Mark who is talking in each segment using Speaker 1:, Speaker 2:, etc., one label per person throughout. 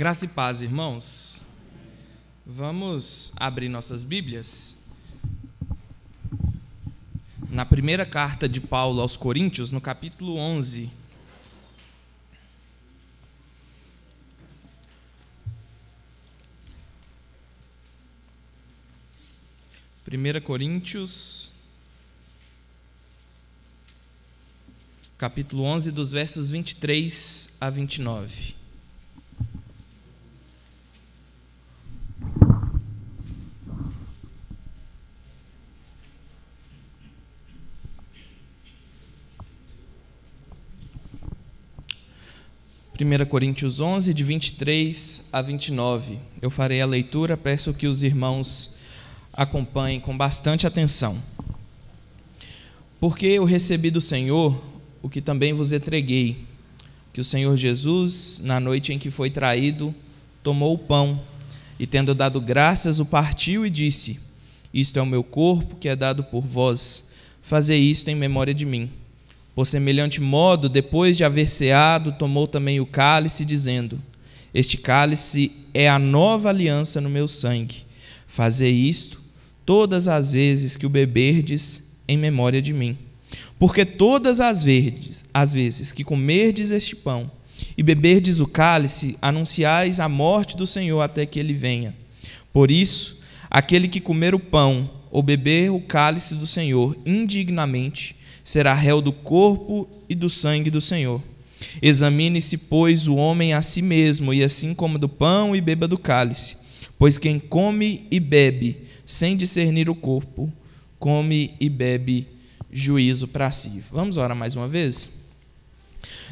Speaker 1: Graça e paz, irmãos. Vamos abrir nossas Bíblias na primeira carta de Paulo aos Coríntios, no capítulo 11. Primeira Coríntios, capítulo 11, dos versos 23 a 29. Primeira Coríntios 11, de 23 a 29. Eu farei a leitura, peço que os irmãos acompanhem com bastante atenção. Porque eu recebi do Senhor o que também vos entreguei, que o Senhor Jesus, na noite em que foi traído, tomou o pão e, tendo dado graças, o partiu e disse: Isto é o meu corpo, que é dado por vós. Fazei isto em memória de mim. Por semelhante modo, depois de haver ceado, tomou também o cálice, dizendo: Este cálice é a nova aliança no meu sangue. Fazei isto todas as vezes que o beberdes em memória de mim. Porque todas as vezes que comerdes este pão e beberdes o cálice, anunciais a morte do Senhor até que ele venha. Por isso, aquele que comer o pão ou beber o cálice do Senhor indignamente será réu do corpo e do sangue do Senhor. Examine-se, pois, o homem a si mesmo, e assim coma do pão e beba do cálice. Pois quem come e bebe sem discernir o corpo, come e bebe juízo para si. Vamos orar mais uma vez?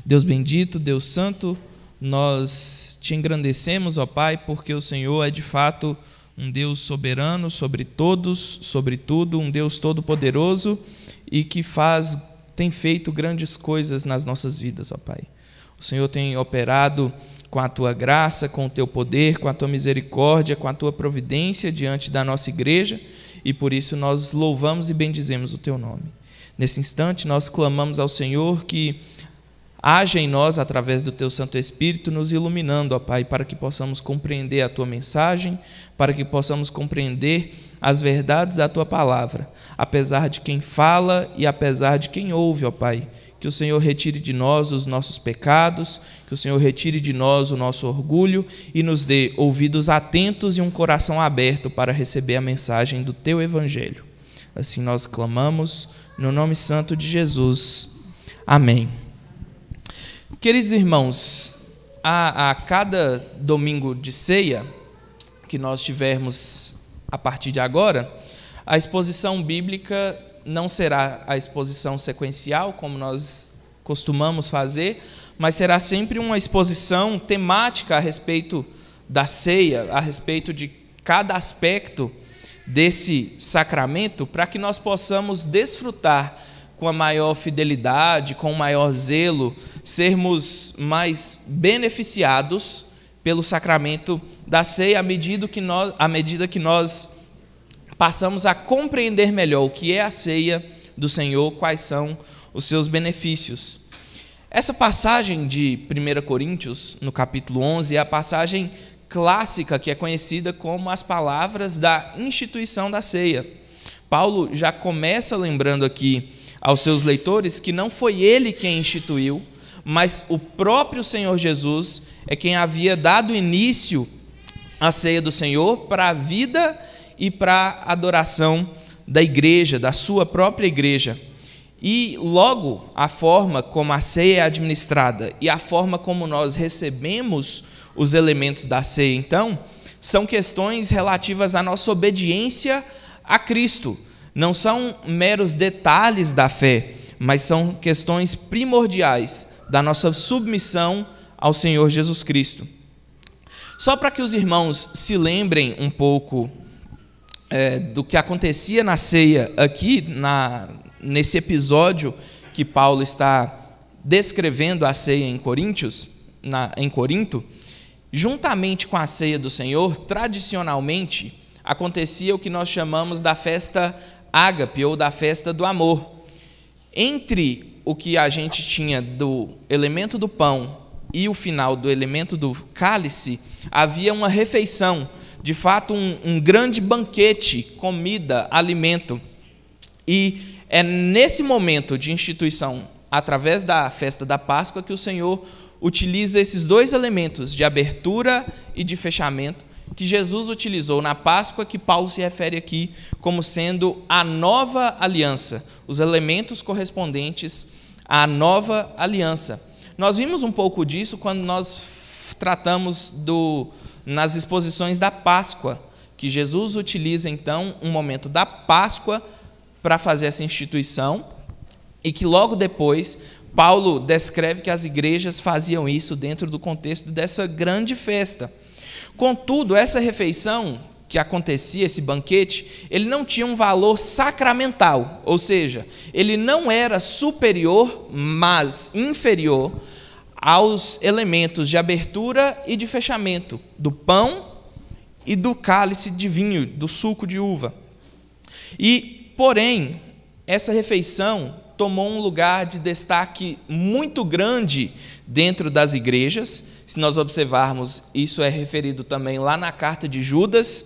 Speaker 1: Deus bendito, Deus santo, nós te engrandecemos, ó Pai, porque o Senhor é de fato um Deus soberano sobre todos, sobre tudo, um Deus todo-poderoso e que tem feito grandes coisas nas nossas vidas, ó Pai. O Senhor tem operado com a Tua graça, com o Teu poder, com a Tua misericórdia, com a Tua providência diante da nossa igreja, e por isso nós louvamos e bendizemos o Teu nome. Nesse instante nós clamamos ao Senhor que haja em nós, através do Teu Santo Espírito, nos iluminando, ó Pai, para que possamos compreender a Tua mensagem, para que possamos compreender as verdades da Tua palavra, apesar de quem fala e apesar de quem ouve, ó Pai. Que o Senhor retire de nós os nossos pecados, que o Senhor retire de nós o nosso orgulho e nos dê ouvidos atentos e um coração aberto para receber a mensagem do Teu Evangelho. Assim nós clamamos, no nome santo de Jesus. Amém. Queridos irmãos, a cada domingo de ceia que nós tivermos a partir de agora, a exposição bíblica não será a exposição sequencial, como nós costumamos fazer, mas será sempre uma exposição temática a respeito da ceia, a respeito de cada aspecto desse sacramento, para que nós possamos desfrutar com a maior fidelidade, com o maior zelo, sermos mais beneficiados pelo sacramento da ceia, à medida que nós passamos a compreender melhor o que é a ceia do Senhor, quais são os seus benefícios. Essa passagem de 1 Coríntios, no capítulo 11, é a passagem clássica que é conhecida como as palavras da instituição da ceia. Paulo já começa lembrando aqui aos seus leitores que não foi ele quem instituiu, mas o próprio Senhor Jesus é quem havia dado início à ceia do Senhor para a vida e para a adoração da igreja, da sua própria igreja. E logo a forma como a ceia é administrada e a forma como nós recebemos os elementos da ceia, então, são questões relativas à nossa obediência a Cristo. Não são meros detalhes da fé, mas são questões primordiais da nossa submissão ao Senhor Jesus Cristo. Só para que os irmãos se lembrem um pouco do que acontecia na ceia aqui, nesse episódio que Paulo está descrevendo a ceia em Corinto, juntamente com a ceia do Senhor, tradicionalmente, acontecia o que nós chamamos da festa ágape, ou da festa do amor. Entre o que a gente tinha do elemento do pão e o final do elemento do cálice, havia uma refeição, de fato um grande banquete, comida, alimento. E é nesse momento de instituição, através da festa da Páscoa, que o Senhor utiliza esses dois elementos de abertura e de fechamento, que Jesus utilizou na Páscoa, que Paulo se refere aqui como sendo a nova aliança, os elementos correspondentes à nova aliança. Nós vimos um pouco disso quando nós tratamos nas exposições da Páscoa, que Jesus utiliza então um momento da Páscoa para fazer essa instituição, e que logo depois Paulo descreve que as igrejas faziam isso dentro do contexto dessa grande festa. Contudo, essa refeição que acontecia, esse banquete, ele não tinha um valor sacramental, ou seja, ele não era superior, mas inferior aos elementos de abertura e de fechamento, do pão e do cálice de vinho, do suco de uva. E, porém, essa refeição tomou um lugar de destaque muito grande dentro das igrejas. Se nós observarmos, isso é referido também lá na carta de Judas.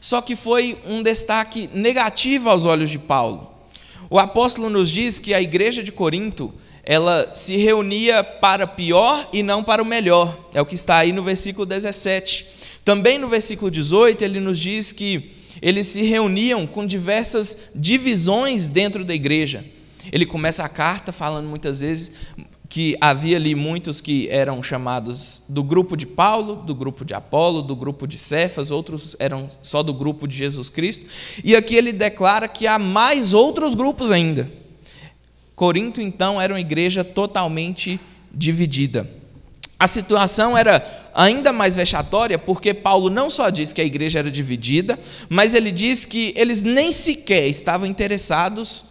Speaker 1: Só que foi um destaque negativo aos olhos de Paulo. O apóstolo nos diz que a igreja de Corinto, ela se reunia para pior e não para o melhor. É o que está aí no versículo 17. Também no versículo 18, ele nos diz que eles se reuniam com diversas divisões dentro da igreja. Ele começa a carta falando muitas vezes que havia ali muitos que eram chamados do grupo de Paulo, do grupo de Apolo, do grupo de Cefas, outros eram só do grupo de Jesus Cristo. E aqui ele declara que há mais outros grupos ainda. Corinto, então, era uma igreja totalmente dividida. A situação era ainda mais vexatória, porque Paulo não só diz que a igreja era dividida, mas ele diz que eles nem sequer estavam interessados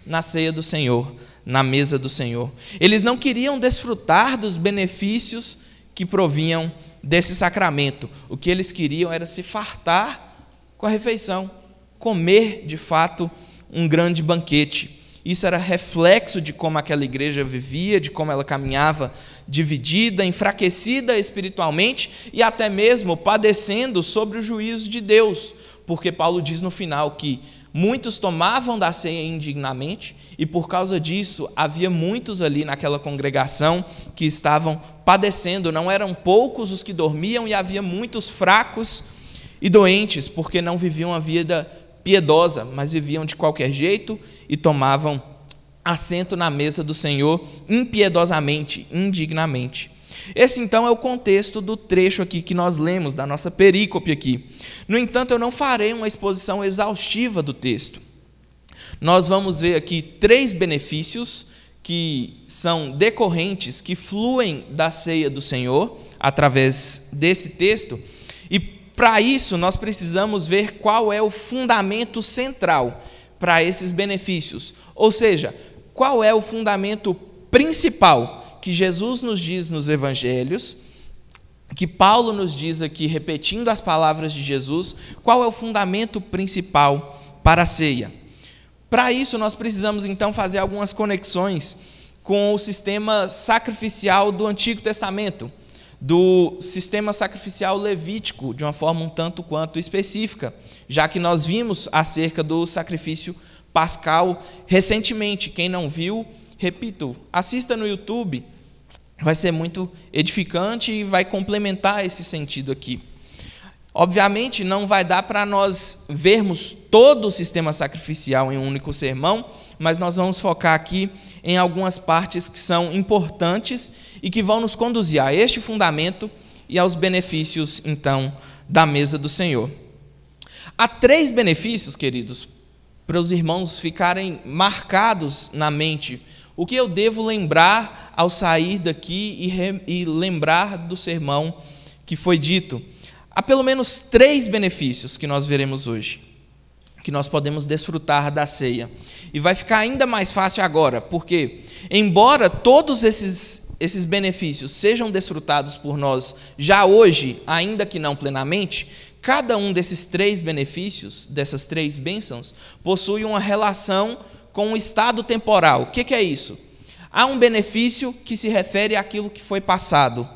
Speaker 1: na ceia do Senhor, na mesa do Senhor. Eles não queriam desfrutar dos benefícios que provinham desse sacramento. O que eles queriam era se fartar com a refeição, comer, de fato, um grande banquete. Isso era reflexo de como aquela igreja vivia, de como ela caminhava dividida, enfraquecida espiritualmente e até mesmo padecendo sobre o juízo de Deus, porque Paulo diz no final que muitos tomavam da ceia indignamente e por causa disso havia muitos ali naquela congregação que estavam padecendo. Não eram poucos os que dormiam e havia muitos fracos e doentes, porque não viviam a vida piedosa, mas viviam de qualquer jeito e tomavam assento na mesa do Senhor impiedosamente, indignamente. Esse, então, é o contexto do trecho aqui que nós lemos, da nossa perícope aqui. No entanto, eu não farei uma exposição exaustiva do texto. Nós vamos ver aqui 3 benefícios que são decorrentes, que fluem da ceia do Senhor, através desse texto, e para isso nós precisamos ver qual é o fundamento central para esses benefícios, ou seja, qual é o fundamento principal que Jesus nos diz nos evangelhos, que Paulo nos diz aqui, repetindo as palavras de Jesus, qual é o fundamento principal para a ceia. Para isso, nós precisamos então fazer algumas conexões com o sistema sacrificial do Antigo Testamento, do sistema sacrificial levítico, de uma forma um tanto quanto específica, já que nós vimos acerca do sacrifício pascal recentemente. Quem não viu, repito, assista no YouTube, vai ser muito edificante e vai complementar esse sentido aqui. Obviamente, não vai dar para nós vermos todo o sistema sacrificial em um único sermão, mas nós vamos focar aqui em algumas partes que são importantes e que vão nos conduzir a este fundamento e aos benefícios, então, da mesa do Senhor. Há 3 benefícios, queridos, para os irmãos ficarem marcados na mente. O que eu devo lembrar ao sair daqui e lembrar do sermão que foi dito? Há pelo menos 3 benefícios que nós veremos hoje, que nós podemos desfrutar da ceia. E vai ficar ainda mais fácil agora, porque, embora todos esses benefícios sejam desfrutados por nós já hoje, ainda que não plenamente, cada um desses 3 benefícios, dessas 3 bênçãos, possui uma relação com o estado temporal. O que é isso? Há um benefício que se refere àquilo que foi passado.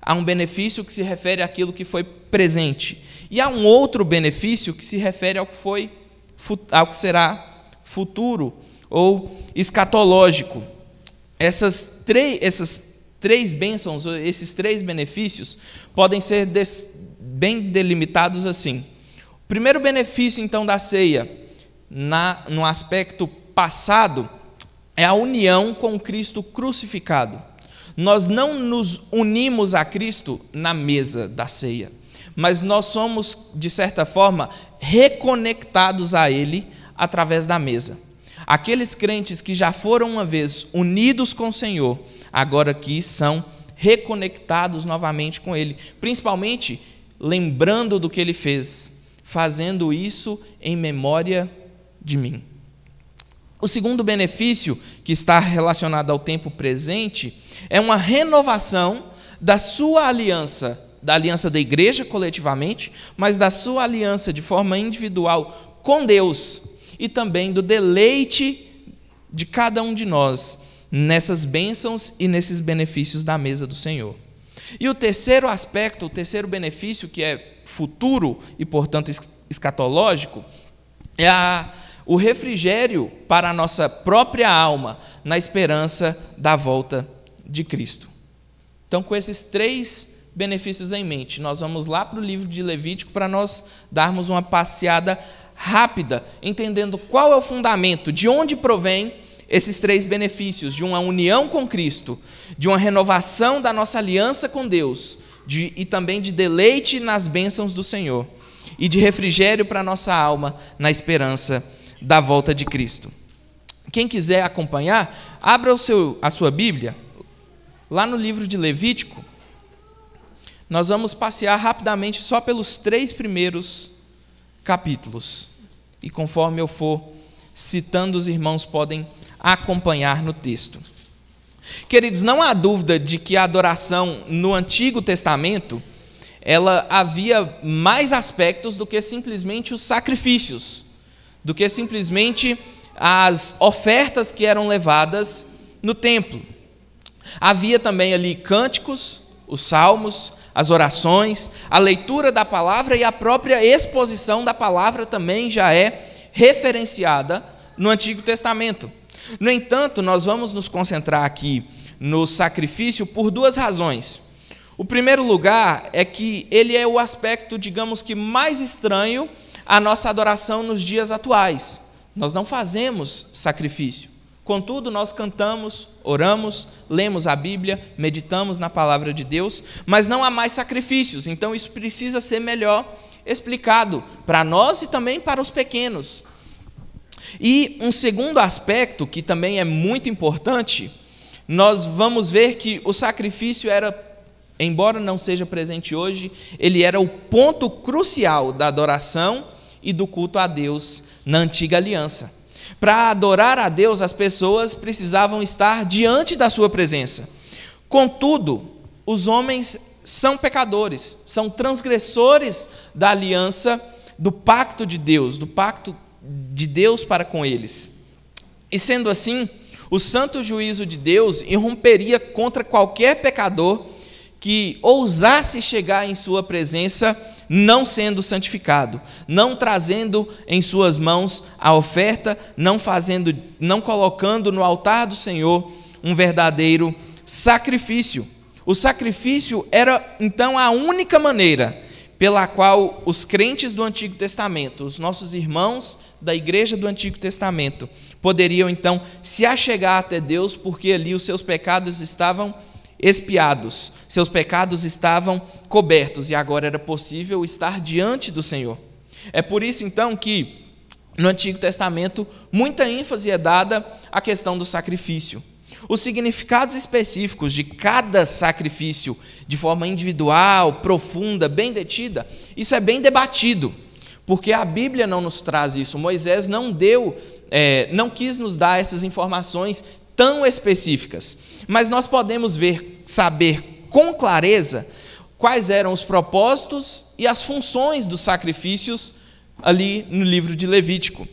Speaker 1: Há um benefício que se refere àquilo que foi presente. E há um outro benefício que se refere ao que será futuro ou escatológico. Essas três bênçãos, esses três benefícios, podem ser bem delimitados assim. O primeiro benefício, então, da ceia, no aspecto passado, é a união com Cristo crucificado. Nós não nos unimos a Cristo na mesa da ceia, mas nós somos, de certa forma, reconectados a Ele através da mesa. Aqueles crentes que já foram uma vez unidos com o Senhor, agora aqui são reconectados novamente com Ele, principalmente lembrando do que Ele fez, fazendo isso em memória de mim. O segundo benefício, que está relacionado ao tempo presente, é uma renovação da sua aliança, da aliança da igreja coletivamente, mas da sua aliança de forma individual com Deus e também do deleite de cada um de nós nessas bênçãos e nesses benefícios da mesa do Senhor. E o terceiro aspecto, o terceiro benefício, que é futuro e, portanto, escatológico, é o refrigério para a nossa própria alma, na esperança da volta de Cristo. Então, com esses três benefícios em mente, nós vamos lá para o livro de Levítico para nós darmos uma passeada rápida, entendendo qual é o fundamento, de onde provém esses três benefícios, de uma união com Cristo, de uma renovação da nossa aliança com Deus, e também de deleite nas bênçãos do Senhor, e de refrigério para a nossa alma, na esperança da volta de Cristo. Quem quiser acompanhar, abra a sua Bíblia, lá no livro de Levítico. Nós vamos passear rapidamente só pelos 3 primeiros capítulos. E conforme eu for citando, os irmãos podem acompanhar no texto. Queridos, não há dúvida de que a adoração no Antigo Testamento, ela havia mais aspectos do que simplesmente os sacrifícios, do que simplesmente as ofertas que eram levadas no templo. Havia também ali cânticos, os salmos, as orações, a leitura da palavra e a própria exposição da palavra também já é referenciada no Antigo Testamento. No entanto, nós vamos nos concentrar aqui no sacrifício por 2 razões. O primeiro lugar é que ele é o aspecto, digamos que mais estranho à nossa adoração nos dias atuais. Nós não fazemos sacrifício. Contudo, nós cantamos, oramos, lemos a Bíblia, meditamos na palavra de Deus, mas não há mais sacrifícios. Então isso precisa ser melhor explicado para nós e também para os pequenos. E um segundo aspecto, que também é muito importante, nós vamos ver que o sacrifício era, embora não seja presente hoje, ele era o ponto crucial da adoração e do culto a Deus na antiga aliança. Para adorar a Deus, as pessoas precisavam estar diante da sua presença. Contudo, os homens são pecadores, são transgressores da aliança, do pacto de Deus, do pacto de Deus para com eles. E sendo assim, o santo juízo de Deus irromperia contra qualquer pecador que ousasse chegar em sua presença não sendo santificado, não trazendo em suas mãos a oferta, não colocando no altar do Senhor um verdadeiro sacrifício. O sacrifício era, então, a única maneira pela qual os crentes do Antigo Testamento, os nossos irmãos da igreja do Antigo Testamento, poderiam, então, se achegar até Deus, porque ali os seus pecados estavam expiados, seus pecados estavam cobertos, e agora era possível estar diante do Senhor. É por isso, então, que no Antigo Testamento muita ênfase é dada à questão do sacrifício. Os significados específicos de cada sacrifício, de forma individual, profunda, bem detida, isso é bem debatido, porque a Bíblia não nos traz isso. Moisés não quis nos dar essas informações tão específicas, mas nós podemos saber com clareza quais eram os propósitos e as funções dos sacrifícios ali no livro de Levítico.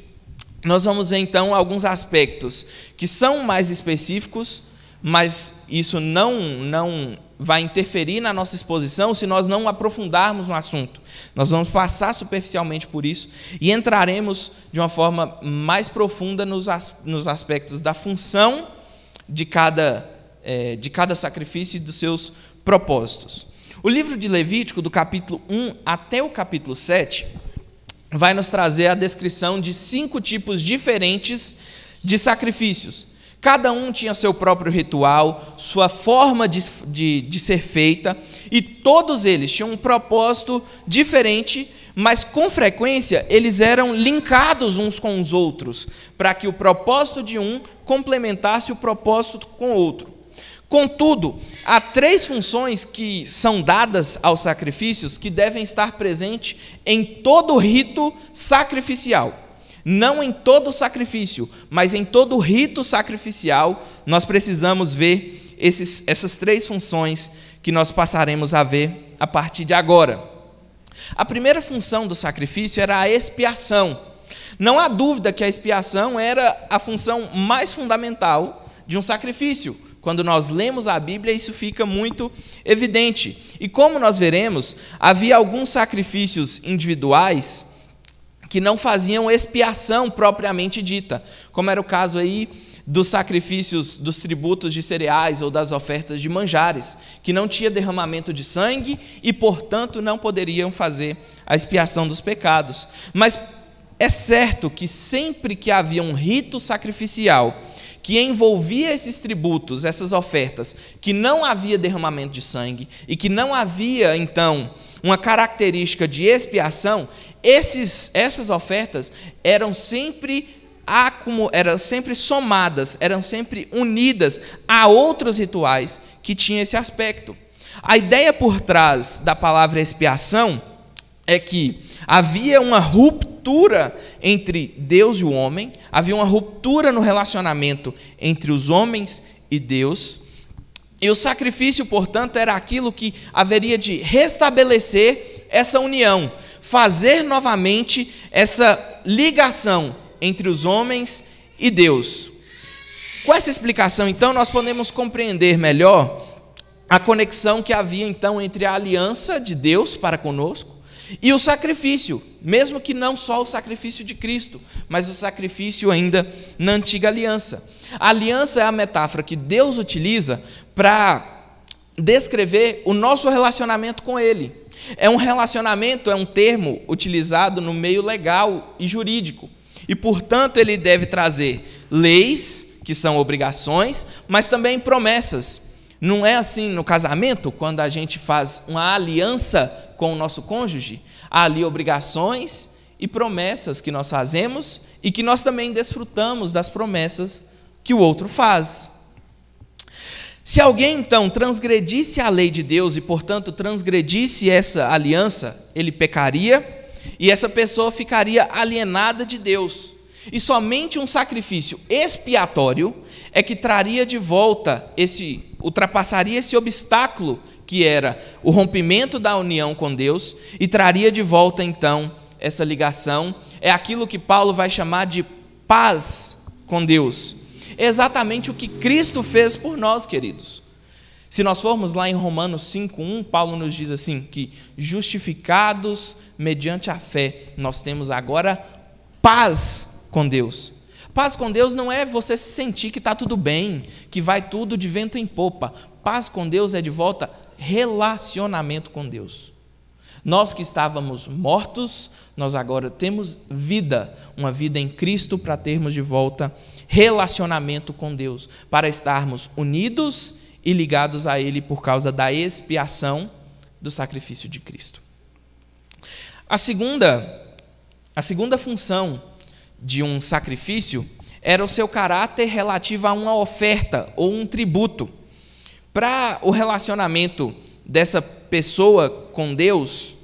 Speaker 1: Nós vamos ver então alguns aspectos que são mais específicos mas isso não vai interferir na nossa exposição se nós não aprofundarmos no assunto. Nós vamos passar superficialmente por isso e entraremos de uma forma mais profunda nos aspectos da função de cada sacrifício e dos seus propósitos. O livro de Levítico, do capítulo 1 até o capítulo 7, vai nos trazer a descrição de 5 tipos diferentes de sacrifícios. Cada um tinha seu próprio ritual, sua forma de ser feita, e todos eles tinham um propósito diferente, mas com frequência eles eram linkados uns com os outros, para que o propósito de um complementasse o propósito com o outro. Contudo, há 3 funções que são dadas aos sacrifícios que devem estar presentes em todo rito sacrificial. Não em todo sacrifício, mas em todo rito sacrificial, nós precisamos ver essas 3 funções que nós passaremos a ver a partir de agora. A primeira função do sacrifício era a expiação. Não há dúvida que a expiação era a função mais fundamental de um sacrifício. Quando nós lemos a Bíblia, isso fica muito evidente. E como nós veremos, havia alguns sacrifícios individuais que não faziam expiação propriamente dita, como era o caso aí dos sacrifícios dos tributos de cereais ou das ofertas de manjares, que não tinha derramamento de sangue e, portanto, não poderiam fazer a expiação dos pecados. Mas é certo que sempre que havia um rito sacrificial que envolvia esses tributos, essas ofertas, que não havia derramamento de sangue e que não havia, então, uma característica de expiação, essas ofertas eram sempre somadas, eram sempre unidas a outros rituais que tinham esse aspecto. A ideia por trás da palavra expiação é que havia uma ruptura entre Deus e o homem, havia uma ruptura no relacionamento entre os homens e Deus, e o sacrifício, portanto, era aquilo que haveria de restabelecer essa união, fazer novamente essa ligação entre os homens e Deus. Com essa explicação, então, nós podemos compreender melhor a conexão que havia, então, entre a aliança de Deus para conosco e o sacrifício, mesmo que não só o sacrifício de Cristo, mas o sacrifício ainda na antiga aliança. A aliança é a metáfora que Deus utiliza para descrever o nosso relacionamento com Ele. É um relacionamento, é um termo utilizado no meio legal e jurídico. E, portanto, ele deve trazer leis, que são obrigações, mas também promessas. Não é assim no casamento, quando a gente faz uma aliança com o nosso cônjuge, há ali obrigações e promessas que nós fazemos e que nós também desfrutamos das promessas que o outro faz. Se alguém, então, transgredisse a lei de Deus e, portanto, transgredisse essa aliança, ele pecaria e essa pessoa ficaria alienada de Deus. E somente um sacrifício expiatório é que traria de volta ultrapassaria esse obstáculo que era o rompimento da união com Deus e traria de volta, então, essa ligação. É aquilo que Paulo vai chamar de paz com Deus. É exatamente o que Cristo fez por nós, queridos. Se nós formos lá em Romanos 5:1, Paulo nos diz assim, que justificados mediante a fé, nós temos agora paz com Deus. Paz com Deus não é você se sentir que está tudo bem, que vai tudo de vento em popa. Paz com Deus é de volta relacionamento com Deus. Nós que estávamos mortos, nós agora temos vida, uma vida em Cristo para termos de volta relacionamento com Deus, para estarmos unidos e ligados a Ele por causa da expiação do sacrifício de Cristo. A segunda função de um sacrifício era o seu caráter relativo a uma oferta ou um tributo. Para o relacionamento dessa pessoa com Deus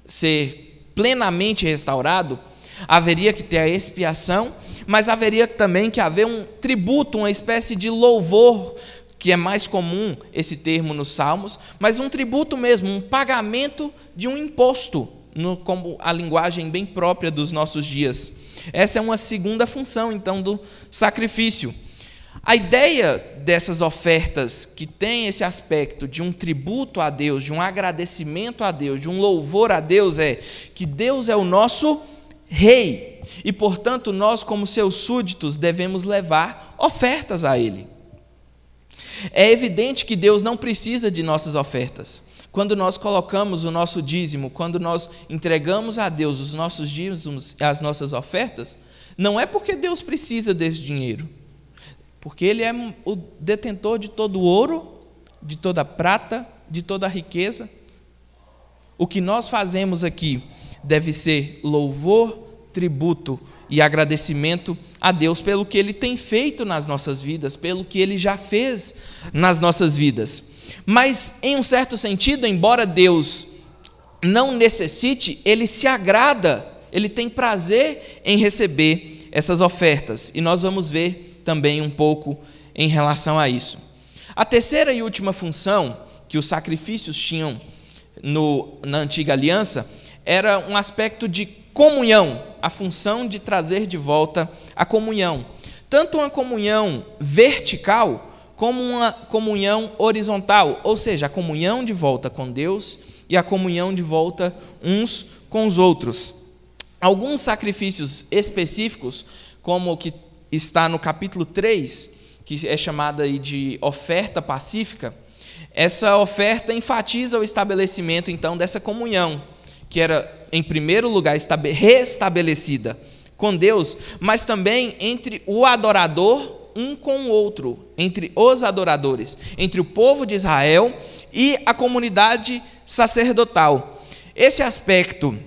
Speaker 1: ser plenamente restaurado, haveria que ter a expiação, mas haveria também que haver um tributo, uma espécie de louvor, que é mais comum esse termo nos Salmos, mas um tributo mesmo, um pagamento de um imposto, como a linguagem bem própria dos nossos dias. Essa é uma segunda função, então, do sacrifício. A ideia dessas ofertas que tem esse aspecto de um tributo a Deus, de um agradecimento a Deus, de um louvor a Deus, é que Deus é o nosso rei e, portanto, nós, como seus súditos, devemos levar ofertas a Ele. É evidente que Deus não precisa de nossas ofertas. Quando nós colocamos o nosso dízimo, quando nós entregamos a Deus os nossos dízimos, as nossas ofertas, não é porque Deus precisa desse dinheiro, porque Ele é o detentor de todo o ouro, de toda a prata, de toda a riqueza. O que nós fazemos aqui deve ser louvor, tributo e agradecimento a Deus pelo que Ele tem feito nas nossas vidas, pelo que Ele já fez nas nossas vidas. Mas, em um certo sentido, embora Deus não necessite, Ele se agrada, Ele tem prazer em receber essas ofertas. E nós vamos ver também um pouco em relação a isso. A terceira e última função que os sacrifícios tinham na antiga aliança era um aspecto de comunhão, a função de trazer de volta a comunhão. Tanto uma comunhão vertical como uma comunhão horizontal, ou seja, a comunhão de volta com Deus e a comunhão de volta uns com os outros. Alguns sacrifícios específicos, como o que está no capítulo 3, que é chamada aí de oferta pacífica, essa oferta enfatiza o estabelecimento, então, dessa comunhão, que era, em primeiro lugar, restabelecida com Deus, mas também entre o adorador um com o outro, entre os adoradores, entre o povo de Israel e a comunidade sacerdotal. Esse aspecto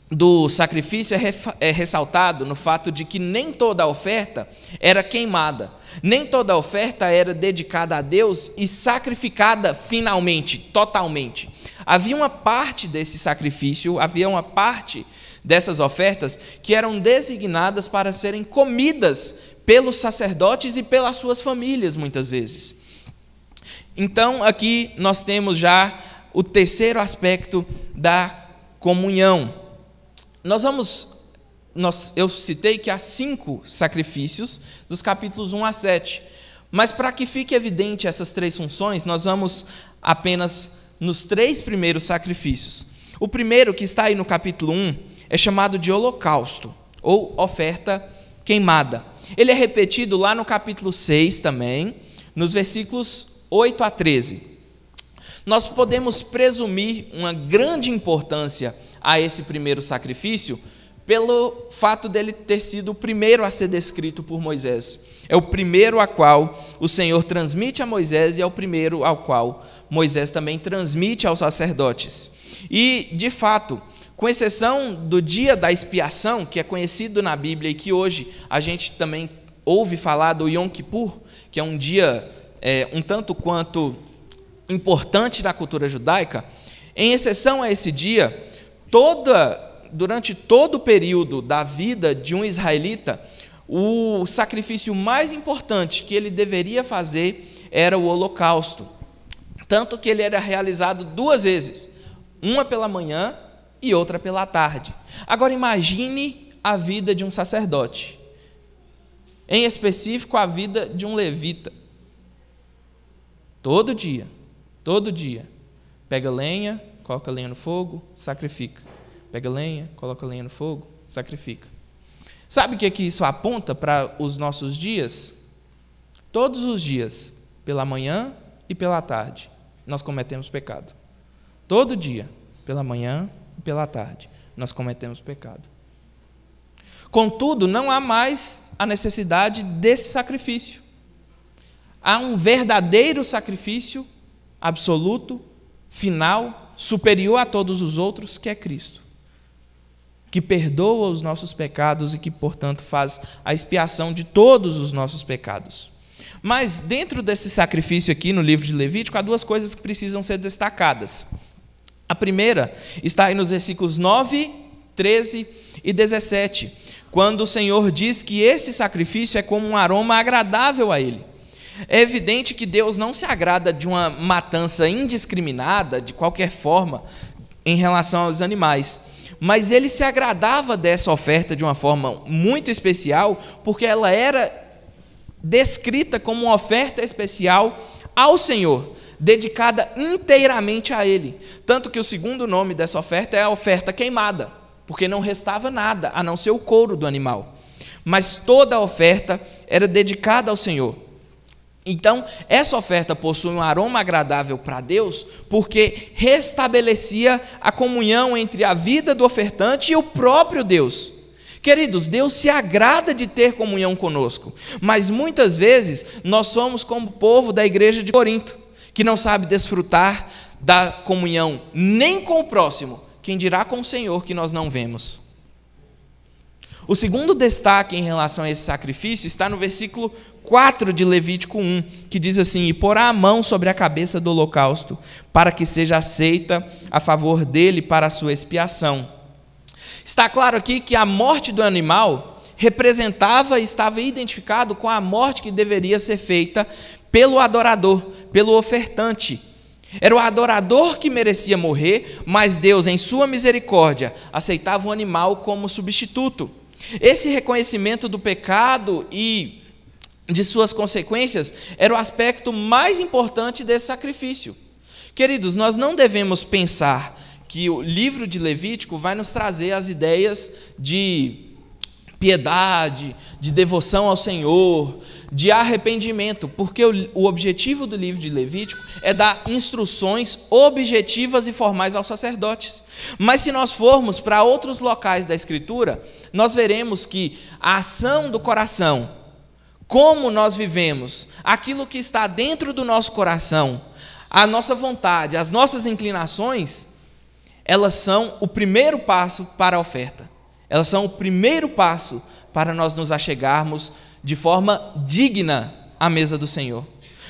Speaker 1: do sacrifício é ressaltado no fato de que nem toda a oferta era queimada, nem toda a oferta era dedicada a Deus e sacrificada finalmente, totalmente. Havia uma parte desse sacrifício, havia uma parte dessas ofertas que eram designadas para serem comidas pelos sacerdotes e pelas suas famílias, muitas vezes. Então, aqui nós temos já o terceiro aspecto da comunhão. Eu citei que há 5 sacrifícios, dos capítulos 1 a 7. Mas para que fique evidente essas 3 funções, nós vamos apenas nos 3 primeiros sacrifícios. O primeiro, que está aí no capítulo 1, é chamado de holocausto, ou oferta queimada. Ele é repetido lá no capítulo 6 também, nos versículos 8 a 13. Nós podemos presumir uma grande importância a esse primeiro sacrifício pelo fato dele ter sido o primeiro a ser descrito por Moisés. É o primeiro a qual o Senhor transmite a Moisés e é o primeiro ao qual Moisés também transmite aos sacerdotes. E, de fato, com exceção do dia da expiação, que é conhecido na Bíblia e que hoje a gente também ouve falar do Yom Kippur, que é um dia um tanto quanto importante na cultura judaica, em exceção a esse dia, durante todo o período da vida de um israelita, o sacrifício mais importante que ele deveria fazer era o holocausto. Tanto que ele era realizado 2 vezes, uma pela manhã e outra pela tarde. Agora imagine a vida de um sacerdote, em específico a vida de um levita. Todo dia, pega lenha, coloca lenha no fogo, sacrifica. Pega lenha, coloca lenha no fogo, sacrifica. Sabe o que isso aponta para os nossos dias? Todos os dias, pela manhã e pela tarde, nós cometemos pecado. Todo dia, pela manhã e pela tarde, nós cometemos pecado. Contudo, não há mais a necessidade desse sacrifício. Há um verdadeiro sacrifício absoluto, final, superior a todos os outros, que é Cristo, que perdoa os nossos pecados e que, portanto, faz a expiação de todos os nossos pecados. Mas, dentro desse sacrifício aqui no livro de Levítico, há 2 coisas que precisam ser destacadas. A primeira está aí nos versículos 9, 13 e 17, quando o Senhor diz que esse sacrifício é como um aroma agradável a Ele. É evidente que Deus não se agrada de uma matança indiscriminada, de qualquer forma, em relação aos animais. Mas Ele se agradava dessa oferta de uma forma muito especial, porque ela era descrita como uma oferta especial ao Senhor, dedicada inteiramente a Ele. Tanto que o segundo nome dessa oferta é a oferta queimada, porque não restava nada, a não ser o couro do animal. Mas toda a oferta era dedicada ao Senhor. Então, essa oferta possui um aroma agradável para Deus, porque restabelecia a comunhão entre a vida do ofertante e o próprio Deus. Queridos, Deus se agrada de ter comunhão conosco, mas muitas vezes nós somos como o povo da igreja de Corinto, que não sabe desfrutar da comunhão nem com o próximo, quem dirá com o Senhor que nós não vemos. O segundo destaque em relação a esse sacrifício está no versículo 4 de Levítico 1, que diz assim: e porá a mão sobre a cabeça do holocausto, para que seja aceita a favor dele para a sua expiação. Está claro aqui que a morte do animal representava e estava identificado com a morte que deveria ser feita pelo adorador, pelo ofertante. Era o adorador que merecia morrer, mas Deus, em sua misericórdia, aceitava o animal como substituto. Esse reconhecimento do pecado e de suas consequências era o aspecto mais importante desse sacrifício. Queridos, nós não devemos pensar que o livro de Levítico vai nos trazer as ideias de piedade, de devoção ao Senhor, de arrependimento, porque o objetivo do livro de Levítico é dar instruções objetivas e formais aos sacerdotes. Mas se nós formos para outros locais da Escritura, nós veremos que a ação do coração, como nós vivemos, aquilo que está dentro do nosso coração, a nossa vontade, as nossas inclinações, elas são o primeiro passo para a oferta. Elas são o primeiro passo para nós nos achegarmos de forma digna à mesa do Senhor.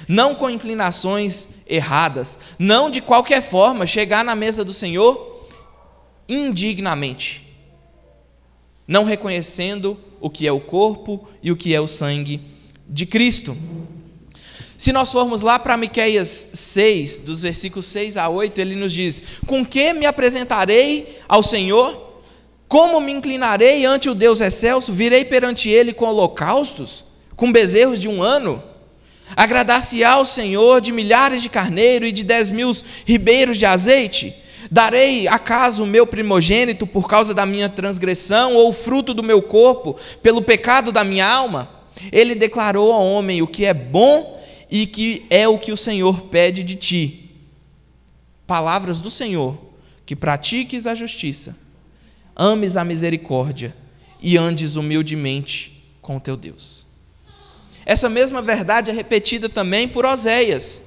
Speaker 1: Não com inclinações erradas, não de qualquer forma chegar na mesa do Senhor indignamente, não reconhecendo o que é o corpo e o que é o sangue de Cristo. Se nós formos lá para Miqueias 6, dos versículos 6 a 8, ele nos diz: com que me apresentarei ao Senhor? Como me inclinarei ante o Deus excelso? Virei perante ele com holocaustos, com bezerros de 1 ano? Agradar-se-á ao Senhor de milhares de carneiro e de 10.000 ribeiros de azeite? Darei acaso o meu primogênito por causa da minha transgressão, ou o fruto do meu corpo pelo pecado da minha alma? Ele declarou ao homem o que é bom e que é o que o Senhor pede de ti. Palavras do Senhor: que pratiques a justiça, ames a misericórdia e andes humildemente com o teu Deus. Essa mesma verdade é repetida também por Oséias,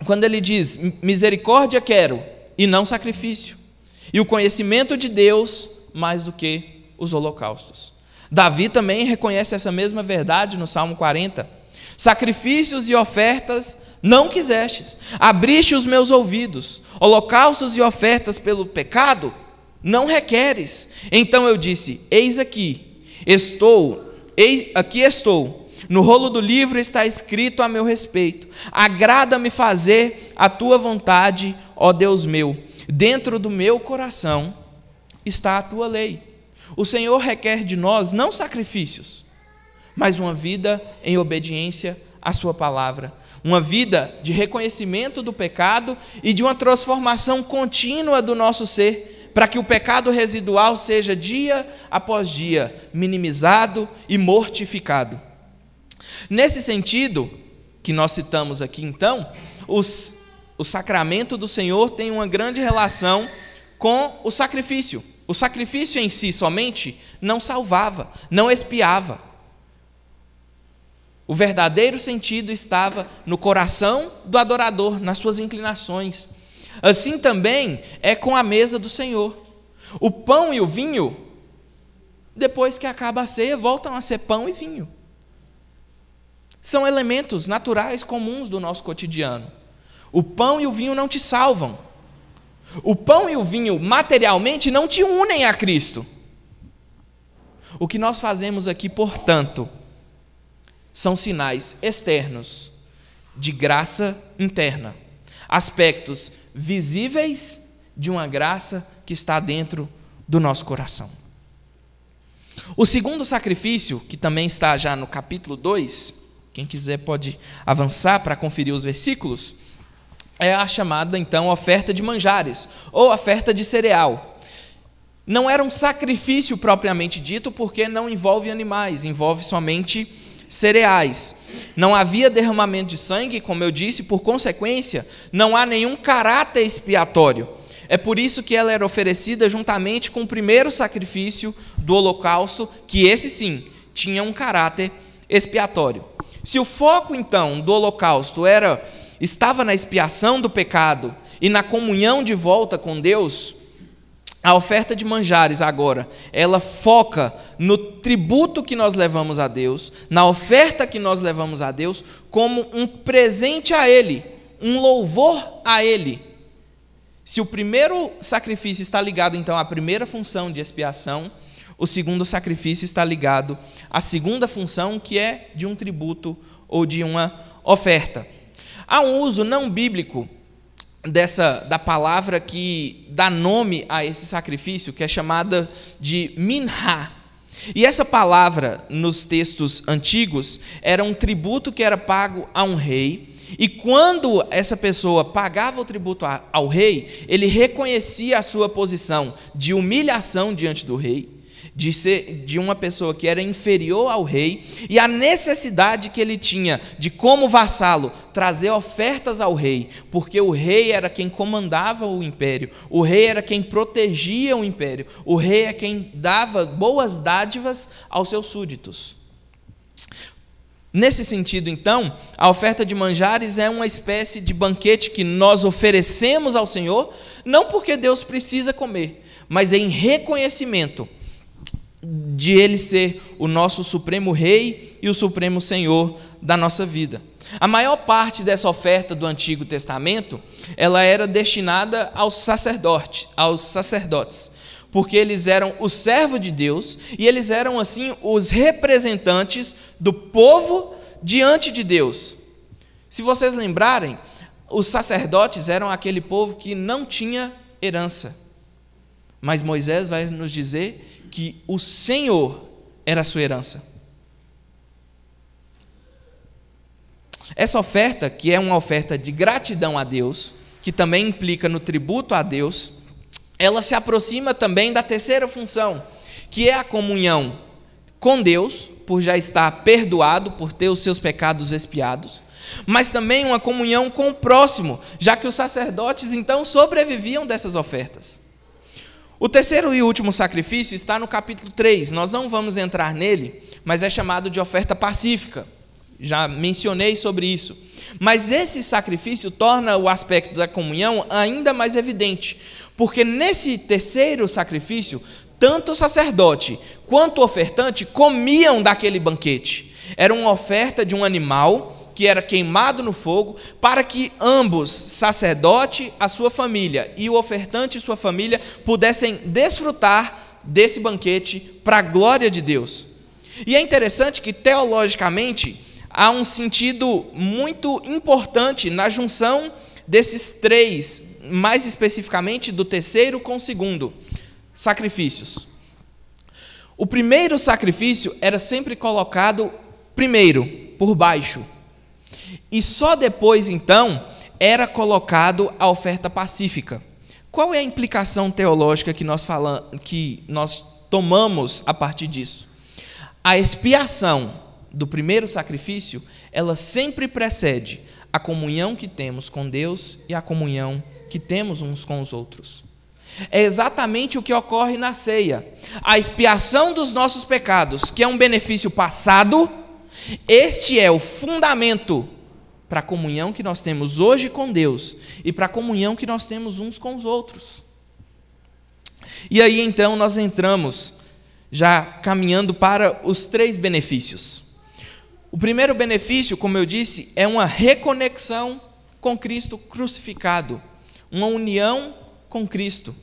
Speaker 1: quando ele diz: misericórdia quero e não sacrifício, e o conhecimento de Deus mais do que os holocaustos. Davi também reconhece essa mesma verdade no Salmo 40. Sacrifícios e ofertas não quisestes, abriste os meus ouvidos, holocaustos e ofertas pelo pecado não requeres. Então eu disse: eis aqui estou, no rolo do livro está escrito a meu respeito. Agrada-me fazer a tua vontade, ó Deus meu. Dentro do meu coração está a tua lei. O Senhor requer de nós não sacrifícios, mas uma vida em obediência à sua palavra, uma vida de reconhecimento do pecado e de uma transformação contínua do nosso ser, para que o pecado residual seja dia após dia minimizado e mortificado. Nesse sentido que nós citamos aqui, então, o sacramento do Senhor tem uma grande relação com o sacrifício. O sacrifício em si somente não salvava, não expiava. O verdadeiro sentido estava no coração do adorador, nas suas inclinações. Assim também é com a mesa do Senhor. O pão e o vinho, depois que acaba a ceia, voltam a ser pão e vinho. São elementos naturais comuns do nosso cotidiano. O pão e o vinho não te salvam. O pão e o vinho materialmente não te unem a Cristo. O que nós fazemos aqui, portanto, são sinais externos de graça interna, aspectos visíveis de uma graça que está dentro do nosso coração. O segundo sacrifício, que também está já no capítulo 2, quem quiser pode avançar para conferir os versículos, é a chamada, então, oferta de manjares, ou oferta de cereal. Não era um sacrifício propriamente dito, porque não envolve animais, envolve somente cereais. Não havia derramamento de sangue, como eu disse, por consequência, não há nenhum caráter expiatório. É por isso que ela era oferecida juntamente com o primeiro sacrifício do holocausto, que esse sim, tinha um caráter expiatório. Se o foco, então, do holocausto estava na expiação do pecado e na comunhão de volta com Deus, a oferta de manjares agora, ela foca no tributo que nós levamos a Deus, na oferta que nós levamos a Deus, como um presente a Ele, um louvor a Ele. Se o primeiro sacrifício está ligado, então, à primeira função de expiação, o segundo sacrifício está ligado à segunda função, que é de um tributo ou de uma oferta. Há um uso não bíblico da palavra que dá nome a esse sacrifício, que é chamada de minhá. E essa palavra, nos textos antigos, era um tributo que era pago a um rei, e quando essa pessoa pagava o tributo ao rei, ele reconhecia a sua posição de humilhação diante do rei, de ser de uma pessoa que era inferior ao rei, e a necessidade que ele tinha de, como vassalo, trazer ofertas ao rei, porque o rei era quem comandava o império, o rei era quem protegia o império, o rei é quem dava boas dádivas aos seus súditos. Nesse sentido, então, a oferta de manjares é uma espécie de banquete que nós oferecemos ao Senhor, não porque Deus precisa comer, mas em reconhecimento de Ele ser o nosso supremo Rei e o supremo Senhor da nossa vida. A maior parte dessa oferta do Antigo Testamento, ela era destinada aos sacerdotes, porque eles eram o servo de Deus e eles eram, assim, os representantes do povo diante de Deus. Se vocês lembrarem, os sacerdotes eram aquele povo que não tinha herança, mas Moisés vai nos dizer que o Senhor era a sua herança. Essa oferta, que é uma oferta de gratidão a Deus, que também implica no tributo a Deus, ela se aproxima também da terceira função, que é a comunhão com Deus, por já estar perdoado, por ter os seus pecados expiados, mas também uma comunhão com o próximo, já que os sacerdotes então sobreviviam dessas ofertas. O terceiro e último sacrifício está no capítulo 3, nós não vamos entrar nele, mas é chamado de oferta pacífica. Já mencionei sobre isso. Mas esse sacrifício torna o aspecto da comunhão ainda mais evidente, porque nesse terceiro sacrifício, tanto o sacerdote quanto o ofertante comiam daquele banquete. Era uma oferta de um animal que era queimado no fogo, para que ambos, sacerdote, a sua família, e o ofertante e sua família, pudessem desfrutar desse banquete para a glória de Deus. E é interessante que, teologicamente, há um sentido muito importante na junção desses três, mais especificamente do terceiro com o segundo, sacrifícios. O primeiro sacrifício era sempre colocado primeiro, por baixo, e só depois, então, era colocado a oferta pacífica. Qual é a implicação teológica que nós tomamos a partir disso? A expiação do primeiro sacrifício, ela sempre precede a comunhão que temos com Deus e a comunhão que temos uns com os outros. É exatamente o que ocorre na ceia. A expiação dos nossos pecados, que é um benefício passado, este é o fundamento para a comunhão que nós temos hoje com Deus e para a comunhão que nós temos uns com os outros. E aí, então, nós entramos já caminhando para os três benefícios. O primeiro benefício, como eu disse, é uma reconexão com Cristo crucificado, uma união com Cristo.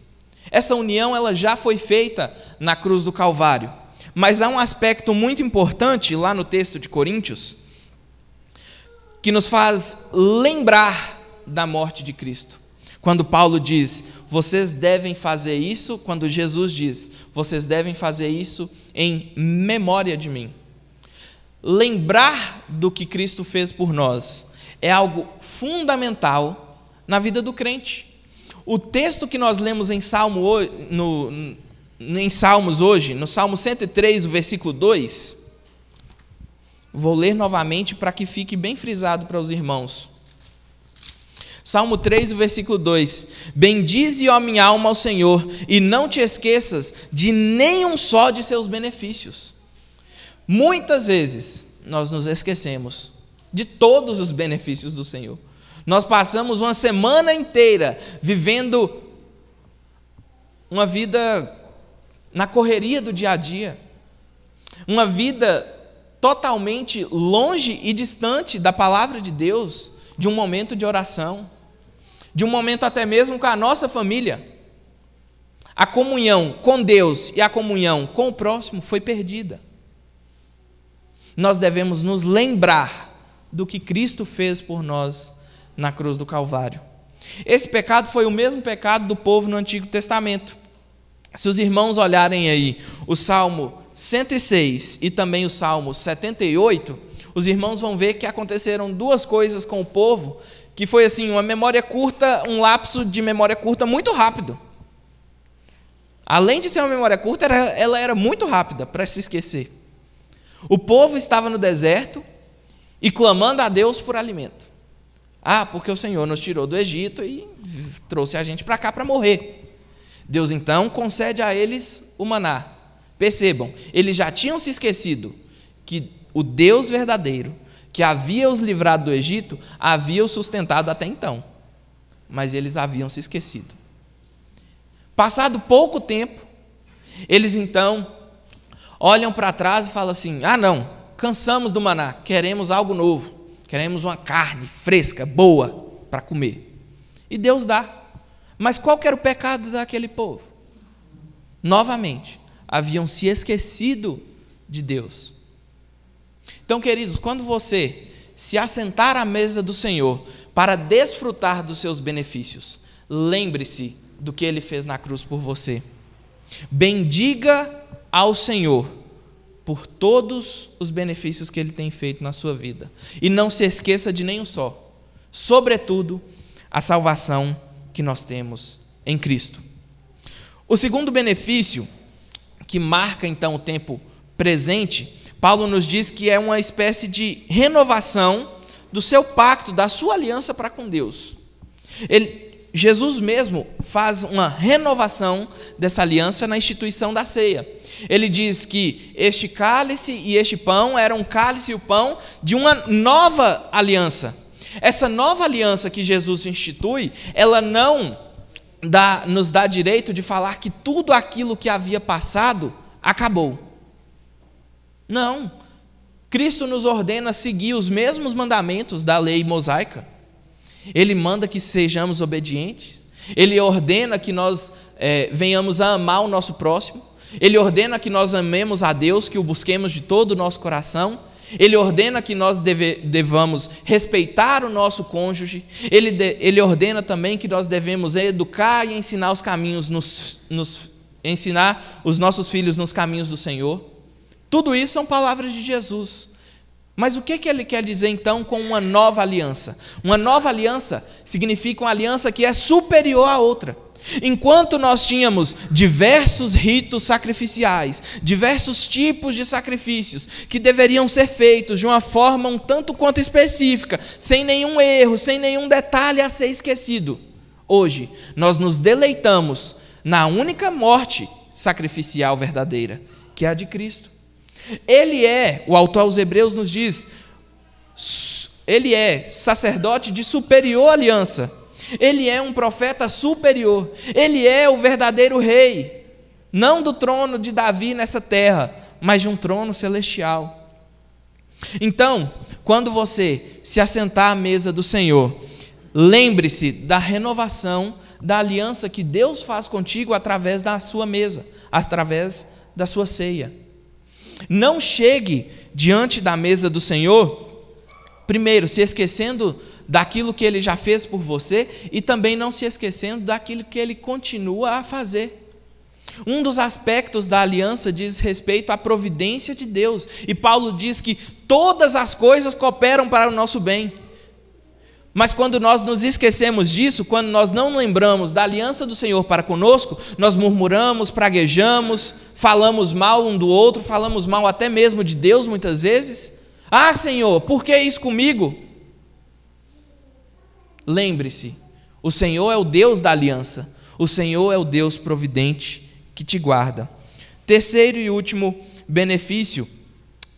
Speaker 1: Essa união ela já foi feita na cruz do Calvário, mas há um aspecto muito importante lá no texto de Coríntios, que nos faz lembrar da morte de Cristo. Quando Paulo diz, vocês devem fazer isso, quando Jesus diz, vocês devem fazer isso em memória de mim. Lembrar do que Cristo fez por nós é algo fundamental na vida do crente. O texto que nós lemos em Salmos hoje, no Salmo 103, o versículo 2, vou ler novamente para que fique bem frisado para os irmãos. Salmo 3, o versículo 2: bendize, ó minha alma, ao Senhor, e não te esqueças de nenhum só de seus benefícios. Muitas vezes nós nos esquecemos de todos os benefícios do Senhor. Nós passamos uma semana inteira vivendo uma vida na correria do dia a dia, uma vida totalmente longe e distante da palavra de Deus, de um momento de oração, de um momento até mesmo com a nossa família. A comunhão com Deus e a comunhão com o próximo foi perdida. Nós devemos nos lembrar do que Cristo fez por nós na cruz do Calvário. Esse pecado foi o mesmo pecado do povo no Antigo Testamento. Se os irmãos olharem aí o Salmo 106 e também o Salmo 78, os irmãos vão ver que aconteceram duas coisas com o povo, que foi assim, uma memória curta, um lapso de memória curta muito rápido. Além de ser uma memória curta, ela era muito rápida para se esquecer. O povo estava no deserto e clamando a Deus por alimento. Porque o Senhor nos tirou do Egito e trouxe a gente para cá para morrer. Deus então concede a eles o maná. Percebam, eles já tinham se esquecido que o Deus verdadeiro, que havia os livrado do Egito, havia os sustentado até então. Mas eles haviam se esquecido. Passado pouco tempo, eles então olham para trás e falam assim, não, cansamos do maná, queremos algo novo, queremos uma carne fresca, boa, para comer. E Deus dá. Mas qual que era o pecado daquele povo? Novamente, haviam se esquecido de Deus. Então, queridos, quando você se assentar à mesa do Senhor para desfrutar dos seus benefícios, lembre-se do que Ele fez na cruz por você. Bendiga ao Senhor por todos os benefícios que Ele tem feito na sua vida. E não se esqueça de nenhum só. Sobretudo, a salvação que nós temos em Cristo. O segundo benefício, que marca então o tempo presente, Paulo nos diz que é uma espécie de renovação do seu pacto, da sua aliança para com Deus. Jesus mesmo faz uma renovação dessa aliança na instituição da ceia. Ele diz que este cálice e este pão eram o cálice e o pão de uma nova aliança. Essa nova aliança que Jesus institui, ela não nos dá direito de falar que tudo aquilo que havia passado acabou. Não. Cristo nos ordena seguir os mesmos mandamentos da lei mosaica. Ele manda que sejamos obedientes. Ele ordena que nós venhamos a amar o nosso próximo. Ele ordena que nós amemos a Deus, que o busquemos de todo o nosso coração. Ele ordena que nós devamos respeitar o nosso cônjuge. Ele ordena também que nós devemos educar e ensinar os caminhos, ensinar os nossos filhos nos caminhos do Senhor. Tudo isso são palavras de Jesus. Mas o que ele quer dizer então com uma nova aliança? Uma nova aliança significa uma aliança que é superior à outra. Enquanto nós tínhamos diversos ritos sacrificiais, diversos tipos de sacrifícios que deveriam ser feitos de uma forma um tanto quanto específica, sem nenhum erro, sem nenhum detalhe a ser esquecido, hoje nós nos deleitamos na única morte sacrificial verdadeira, que é a de Cristo. O autor aos Hebreus nos diz, ele é sacerdote de superior aliança. Ele é um profeta superior. Ele é o verdadeiro rei, não do trono de Davi nessa terra, mas de um trono celestial. Então, quando você se assentar à mesa do Senhor, lembre-se da renovação da aliança que Deus faz contigo através da sua mesa, através da sua ceia. Não chegue diante da mesa do Senhor, primeiro, se esquecendo daquilo que Ele já fez por você e também não se esquecendo daquilo que Ele continua a fazer. Um dos aspectos da aliança diz respeito à providência de Deus. E Paulo diz que todas as coisas cooperam para o nosso bem. Mas quando nós nos esquecemos disso, quando nós não lembramos da aliança do Senhor para conosco, nós murmuramos, praguejamos, falamos mal um do outro, falamos mal até mesmo de Deus muitas vezes. Ah, Senhor, por que isso comigo? Lembre-se, o Senhor é o Deus da aliança, o Senhor é o Deus providente que te guarda. Terceiro e último benefício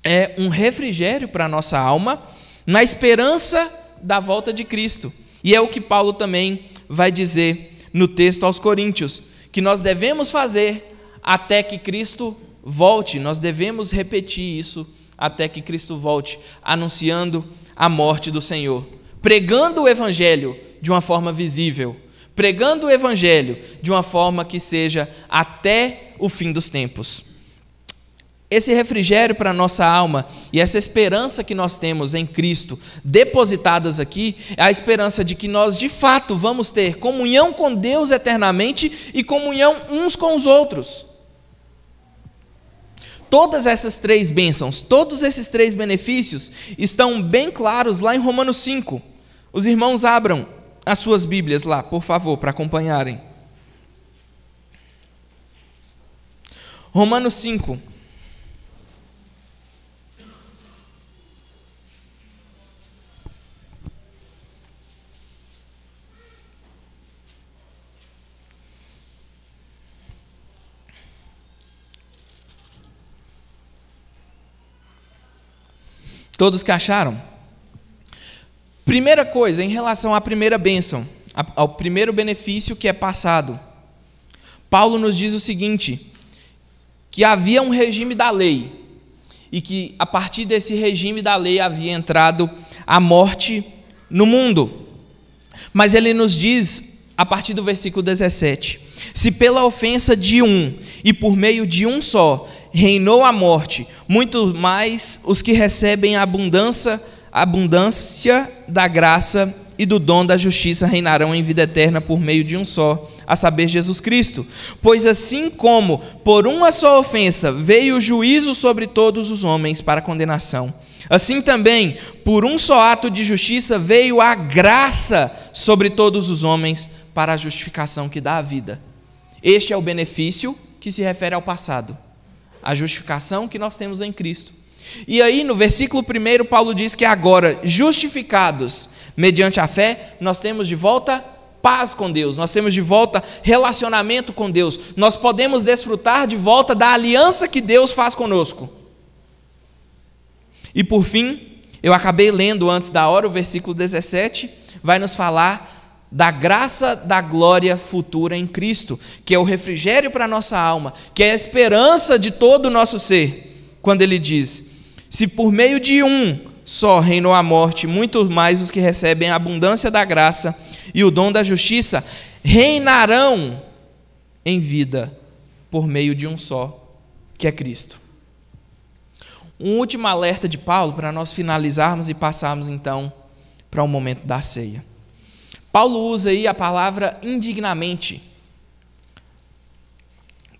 Speaker 1: é um refrigério para a nossa alma, na esperança da volta de Cristo. E é o que Paulo também vai dizer no texto aos Coríntios, que nós devemos fazer até que Cristo volte, nós devemos repetir isso até que Cristo volte, anunciando a morte do Senhor, pregando o Evangelho de uma forma visível, pregando o Evangelho de uma forma que seja até o fim dos tempos. Esse refrigério para a nossa alma e essa esperança que nós temos em Cristo, depositadas aqui, é a esperança de que nós de fato vamos ter comunhão com Deus eternamente e comunhão uns com os outros. Todas essas três bênçãos, todos esses três benefícios estão bem claros lá em Romanos 5. Os irmãos abram as suas Bíblias lá, por favor, para acompanharem. Romanos 5. Todos que acharam? Primeira coisa, em relação à primeira bênção, ao primeiro benefício que é passado, Paulo nos diz o seguinte, que havia um regime da lei, e que a partir desse regime da lei havia entrado a morte no mundo. Mas ele nos diz, a partir do versículo 17, se pela ofensa de um, e por meio de um só, reinou a morte, muito mais os que recebem a abundância da graça e do dom da justiça reinarão em vida eterna por meio de um só, a saber, Jesus Cristo. Pois assim como por uma só ofensa veio o juízo sobre todos os homens para condenação, assim também por um só ato de justiça veio a graça sobre todos os homens para a justificação que dá a vida. Este é o benefício que se refere ao passado, a justificação que nós temos em Cristo. E aí no versículo 1 Paulo diz que agora, justificados mediante a fé, nós temos de volta paz com Deus, nós temos de volta relacionamento com Deus, nós podemos desfrutar de volta da aliança que Deus faz conosco. E por fim, eu acabei lendo antes da hora, o versículo 17, vai nos falar da graça da glória futura em Cristo, que é o refrigério para a nossa alma, que é a esperança de todo o nosso ser, quando ele diz, se por meio de um só reinou a morte, muito mais os que recebem a abundância da graça e o dom da justiça, reinarão em vida por meio de um só, que é Cristo. Um último alerta de Paulo, para nós finalizarmos e passarmos então para o momento da ceia. Paulo usa aí a palavra indignamente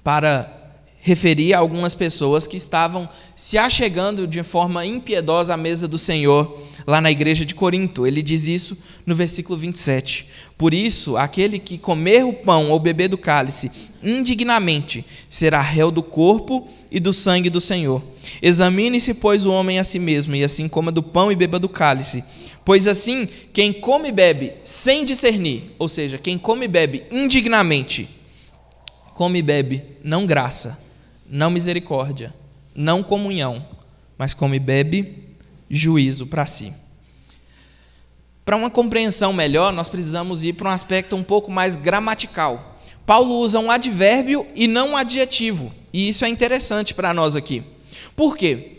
Speaker 1: para referir a algumas pessoas que estavam se achegando de forma impiedosa à mesa do Senhor lá na igreja de Corinto. Ele diz isso no versículo 27. Por isso, aquele que comer o pão ou beber do cálice indignamente será réu do corpo e do sangue do Senhor. Examine-se, pois, o homem a si mesmo, e assim coma do pão e beba do cálice. Pois assim, quem come e bebe sem discernir, ou seja, quem come e bebe indignamente, come e bebe não graça, não misericórdia, não comunhão, mas come e bebe juízo para si. Para uma compreensão melhor, nós precisamos ir para um aspecto um pouco mais gramatical. Paulo usa um advérbio e não um adjetivo, e isso é interessante para nós aqui. Por quê?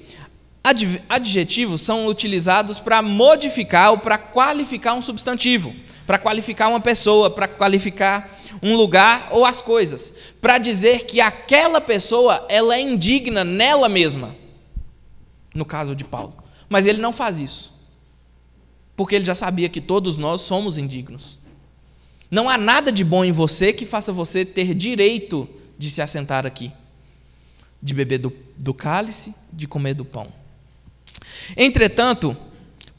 Speaker 1: Adjetivos são utilizados para modificar ou para qualificar um substantivo, para qualificar uma pessoa, para qualificar um lugar ou as coisas, para dizer que aquela pessoa ela é indigna nela mesma, no caso de Paulo. Mas ele não faz isso. porque ele já sabia que todos nós somos indignos. Não há nada de bom em você que faça você ter direito de se assentar aqui, de beber do cálice, de comer do pão. Entretanto,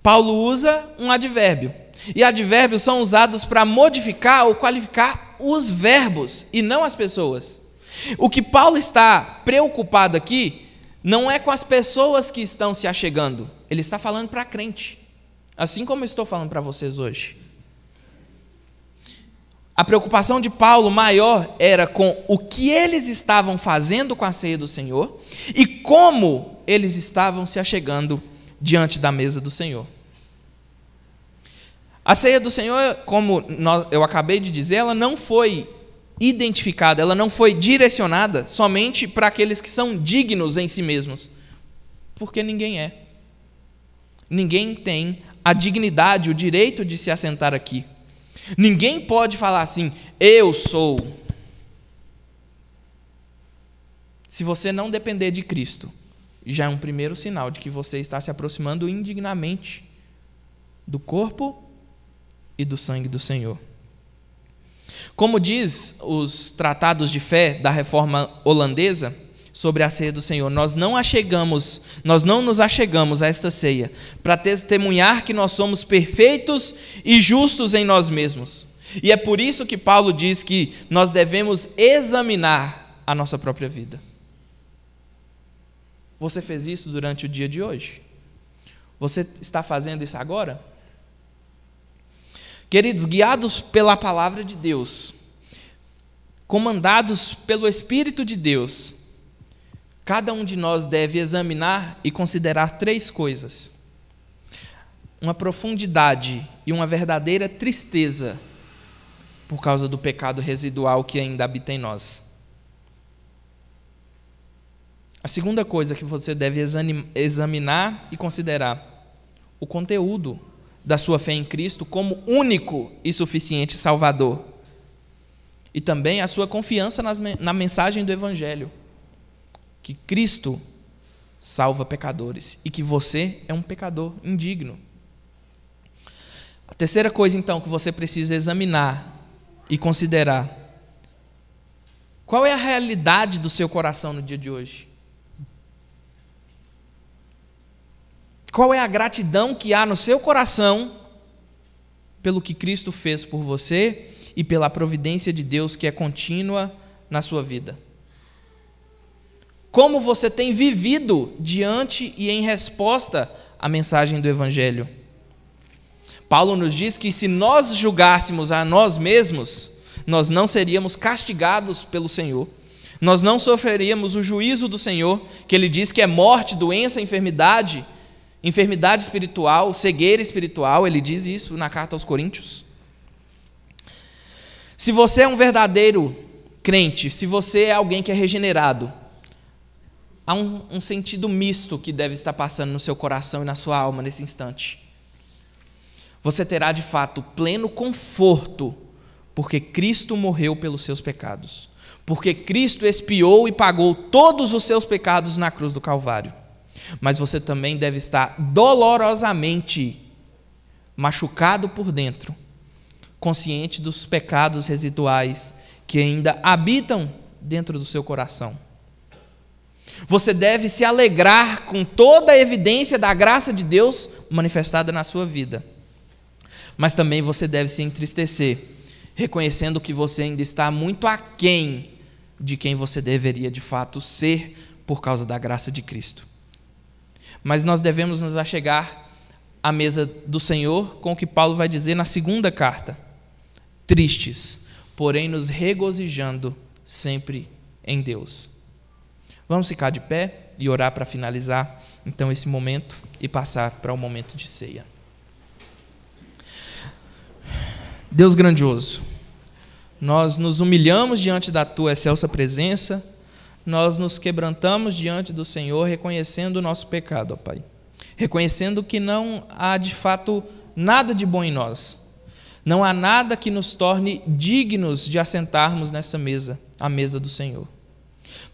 Speaker 1: Paulo usa um advérbio, e advérbios são usados para modificar ou qualificar os verbos e não as pessoas. O que Paulo está preocupado aqui não é com as pessoas que estão se achegando, ele está falando para crente, assim como eu estou falando para vocês hoje. A preocupação de Paulo maior era com o que eles estavam fazendo com a ceia do Senhor e como eles estavam se achegando diante da mesa do Senhor. A ceia do Senhor, como eu acabei de dizer, ela não foi identificada, ela não foi direcionada somente para aqueles que são dignos em si mesmos, porque ninguém é. Ninguém tem a dignidade, o direito de se assentar aqui. Ninguém pode falar assim, eu sou. Se você não depender de Cristo, já é um primeiro sinal de que você está se aproximando indignamente do corpo e do sangue do Senhor. Como diz os tratados de fé da Reforma holandesa sobre a ceia do Senhor, nós não nos achegamos a esta ceia para testemunhar que nós somos perfeitos e justos em nós mesmos. E é por isso que Paulo diz que nós devemos examinar a nossa própria vida. Você fez isso durante o dia de hoje? Você está fazendo isso agora? Queridos, guiados pela palavra de Deus, comandados pelo Espírito de Deus, cada um de nós deve examinar e considerar 3 coisas: uma profundidade e uma verdadeira tristeza por causa do pecado residual que ainda habita em nós. A segunda coisa que você deve examinar e considerar: o conteúdo da sua fé em Cristo como único e suficiente Salvador. E também a sua confiança na mensagem do Evangelho, que Cristo salva pecadores e que você é um pecador indigno. A terceira coisa, então, que você precisa examinar e considerar: qual é a realidade do seu coração no dia de hoje? Qual é a gratidão que há no seu coração pelo que Cristo fez por você e pela providência de Deus que é contínua na sua vida? Como você tem vivido diante e em resposta à mensagem do Evangelho? Paulo nos diz que se nós julgássemos a nós mesmos, nós não seríamos castigados pelo Senhor, nós não sofreríamos o juízo do Senhor, que Ele diz que é morte, doença, enfermidade espiritual, cegueira espiritual. Ele diz isso na carta aos Coríntios. Se você é um verdadeiro crente, se você é alguém que é regenerado, há um sentido misto que deve estar passando no seu coração e na sua alma nesse instante. Você terá de fato pleno conforto, porque Cristo morreu pelos seus pecados, porque Cristo expiou e pagou todos os seus pecados na cruz do Calvário. Mas você também deve estar dolorosamente machucado por dentro, consciente dos pecados residuais que ainda habitam dentro do seu coração. Você deve se alegrar com toda a evidência da graça de Deus manifestada na sua vida. Mas também você deve se entristecer, reconhecendo que você ainda está muito aquém de quem você deveria de fato ser por causa da graça de Cristo. Mas nós devemos nos achegar à mesa do Senhor com o que Paulo vai dizer na segunda carta: tristes, porém nos regozijando sempre em Deus. Vamos ficar de pé e orar para finalizar então esse momento e passar para o momento de ceia. Deus grandioso, nós nos humilhamos diante da Tua excelsa presença, nós nos quebrantamos diante do Senhor, reconhecendo o nosso pecado, ó Pai. Reconhecendo que não há de fato nada de bom em nós. Não há nada que nos torne dignos de assentarmos nessa mesa, a mesa do Senhor.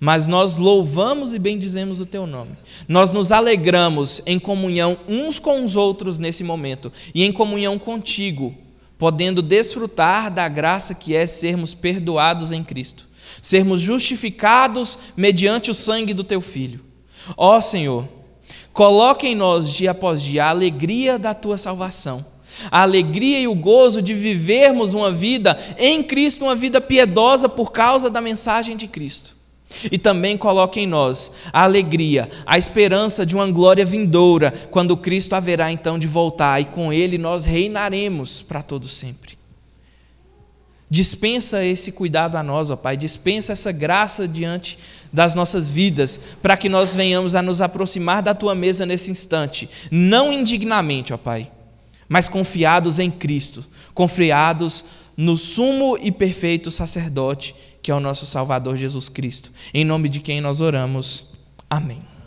Speaker 1: mas nós louvamos e bendizemos o teu nome. Nós nos alegramos em comunhão uns com os outros nesse momento e em comunhão contigo, podendo desfrutar da graça que é sermos perdoados em Cristo, sermos justificados mediante o sangue do teu Filho. Ó Senhor, coloque em nós dia após dia a alegria da tua salvação, a alegria e o gozo de vivermos uma vida em Cristo, uma vida piedosa por causa da mensagem de Cristo. E também coloque em nós a alegria, a esperança de uma glória vindoura, quando Cristo haverá então de voltar e com Ele nós reinaremos para todo sempre. Dispensa esse cuidado a nós, ó Pai, dispensa essa graça diante das nossas vidas, para que nós venhamos a nos aproximar da Tua mesa nesse instante, não indignamente, ó Pai, mas confiados em Cristo, confiados no sumo e perfeito sacerdote, que é o nosso Salvador Jesus Cristo. Em nome de quem nós oramos. Amém.